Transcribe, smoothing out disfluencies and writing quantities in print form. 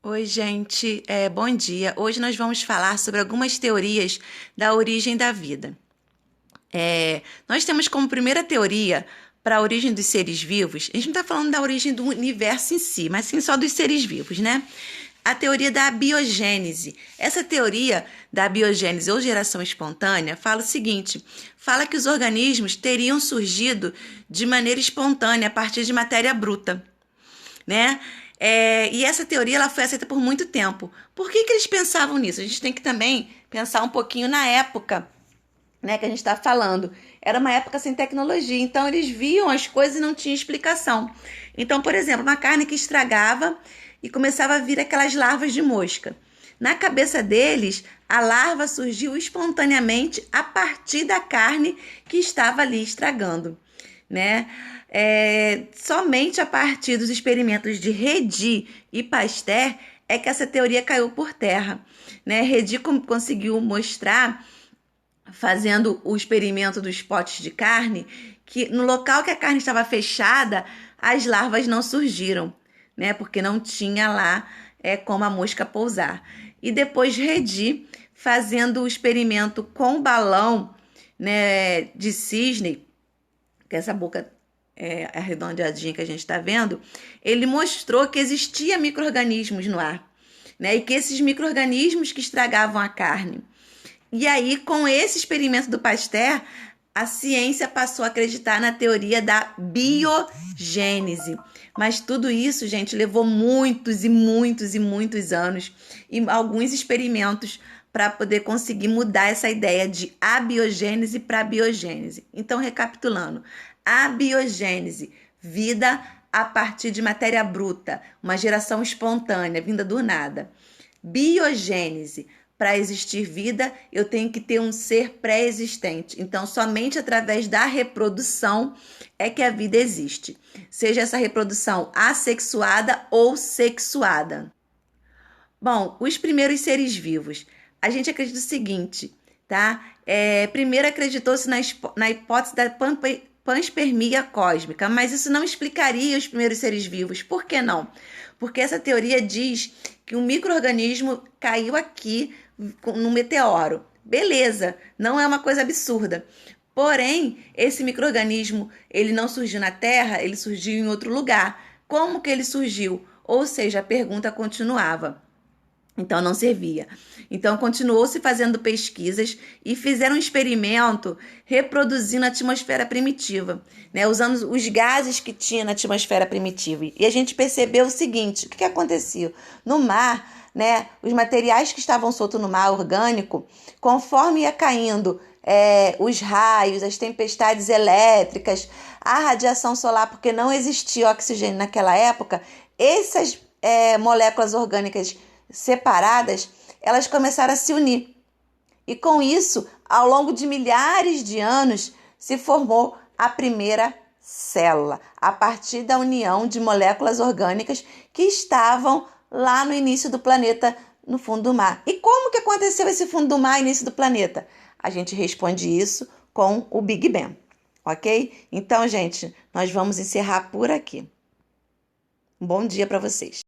Oi, gente, bom dia. Hoje nós vamos falar sobre algumas teorias da origem da vida. Nós temos como primeira teoria para a origem dos seres vivos, a gente não está falando da origem do universo em si, mas sim só dos seres vivos, né? A teoria da biogênese. Essa teoria da biogênese ou geração espontânea fala o seguinte: fala que os organismos teriam surgido de maneira espontânea a partir de matéria bruta, né? E essa teoria ela foi aceita por muito tempo. Por que eles pensavam nisso? A gente tem que também pensar um pouquinho na época, né, que a gente está falando. Era uma época sem tecnologia, então eles viam as coisas e não tinha explicação. Então, por exemplo, uma carne que estragava e começava a vir aquelas larvas de mosca. Na cabeça deles, a larva surgiu espontaneamente a partir da carne que estava ali estragando, né? Somente a partir dos experimentos de Redi e Pasteur é que essa teoria caiu por terra, né? Redi conseguiu mostrar, fazendo o experimento dos potes de carne, que no local que a carne estava fechada, as larvas não surgiram, né? Porque não tinha lá como a mosca pousar. E depois Redi, fazendo o experimento com balão, né, de cisne, que essa boca arredondadinha que a gente está vendo, ele mostrou que existia micro-organismos no ar, né? E que esses micro-organismos que estragavam a carne. E aí, com esse experimento do Pasteur, a ciência passou a acreditar na teoria da biogênese. Mas tudo isso, gente, levou muitos e muitos e muitos anos e alguns experimentos para poder conseguir mudar essa ideia de abiogênese para biogênese. Então, recapitulando, abiogênese, vida a partir de matéria bruta, uma geração espontânea, vinda do nada. Biogênese, para existir vida, eu tenho que ter um ser pré-existente. Então, somente através da reprodução é que a vida existe. Seja essa reprodução assexuada ou sexuada. Bom, os primeiros seres vivos. A gente acredita o seguinte, tá? Primeiro acreditou-se na hipótese da panspermia cósmica, mas isso não explicaria os primeiros seres vivos. Por que não? Porque essa teoria diz que um micro-organismo caiu aqui no meteoro. Beleza, não é uma coisa absurda. Porém, esse micro-organismo, ele não surgiu na Terra, ele surgiu em outro lugar. Como que ele surgiu? Ou seja, a pergunta continuava. Então não servia. Então continuou-se fazendo pesquisas e fizeram um experimento reproduzindo a atmosfera primitiva, né, usando os gases que tinha na atmosfera primitiva. E a gente percebeu o seguinte: o que acontecia? No mar, né, os materiais que estavam soltos no mar orgânico, conforme ia caindo os raios, as tempestades elétricas, a radiação solar, porque não existia oxigênio naquela época, essas moléculas orgânicas separadas, elas começaram a se unir. E com isso, ao longo de milhares de anos, se formou a primeira célula, a partir da união de moléculas orgânicas que estavam lá no início do planeta, no fundo do mar. E como que aconteceu esse fundo do mar, início do planeta? A gente responde isso com o Big Bang, ok? Então, gente, nós vamos encerrar por aqui. Um bom dia para vocês.